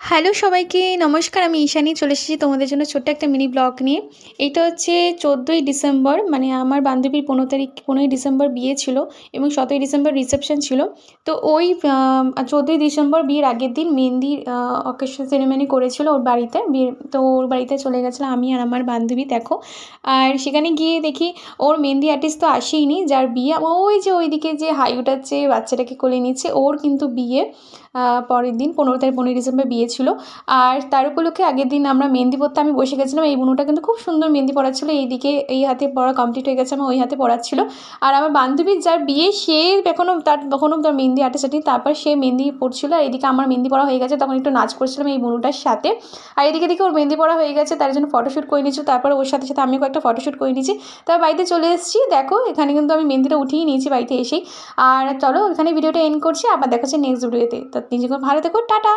Hello সবাইকে নমস্কার। আমি ঈশানী চলে এসেছি তোমাদের জন্য ছোট্ট একটা মিনি ব্লগ নিয়ে। এইটা হচ্ছে 14ই ডিসেম্বর, মানে আমার বান্ধবীর 15ই ডিসেম্বর বিয়ে ছিল এবং 17ই ডিসেম্বর রিসেপশন ছিল। তো ওই 14ই ডিসেম্বর বিয়ের আগের দিন মেহেন্দির অকেশন সেরেমনি করেছিল ওর বাড়িতে। তো ওর বাড়িতে চলে গেছিলাম আমি আর আমার বান্ধবী, দেখো। আর সেখানে গিয়ে দেখি ওর মেহেন্দি আর্টিস্ট তো আসেইনি, যার বিয়ে ওই যে ওইদিকে যে হাই ওঠাচ্ছে বাচ্চাটাকে কোলে নিচ্ছে, ওর কিন্তু বিয়ে পরের দিন 15ই ডিসেম্বর বিয়ে ছিল। আর তার উপলক্ষে আগের দিন আমরা মেহেন্দি পরতে আমি বসে গেছিলাম। এই বোনটা কিন্তু খুব সুন্দর মেহেন্দি পড়াচ্ছিল, এইদিকে এই হাতে পড়া কমপ্লিট হয়ে গেছে, আমার ওই হাতে পড়াচ্ছিল। আর আমার বান্ধবীর যার বিয়ে সে তখনও তার মেহেন্দি আর্টিস্ট আসেনি, তারপর সে মেহেন্দি পড়ছিল। আর এদিকে আমার মেহেন্দি পড়া হয়ে গেছে, তখন একটু নাচ করছিলাম এই বোনটার সাথে। আর এদিকে দেখি ওর মেহেন্দি পড়া হয়ে গেছে, তার জন্য ফটোশ্যুট করে নিচ্ছি। তারপর ওর সাথে সাথে আমিও কয়েকটা ফটোশ্যুট করে নিয়েছি। তারপর বাড়িতে চলে এসেছি, দেখো এখানে কিন্তু আমি মেহেন্দিটা উঠিয়ে নিয়েছি বাড়িতে এসেই। আর চলো এখানে ভিডিওটা এন্ড করছি, আবার দেখা হচ্ছে নেক্সট ভিডিওতে। তো নিজেকে ভালো থেকো, টাটা।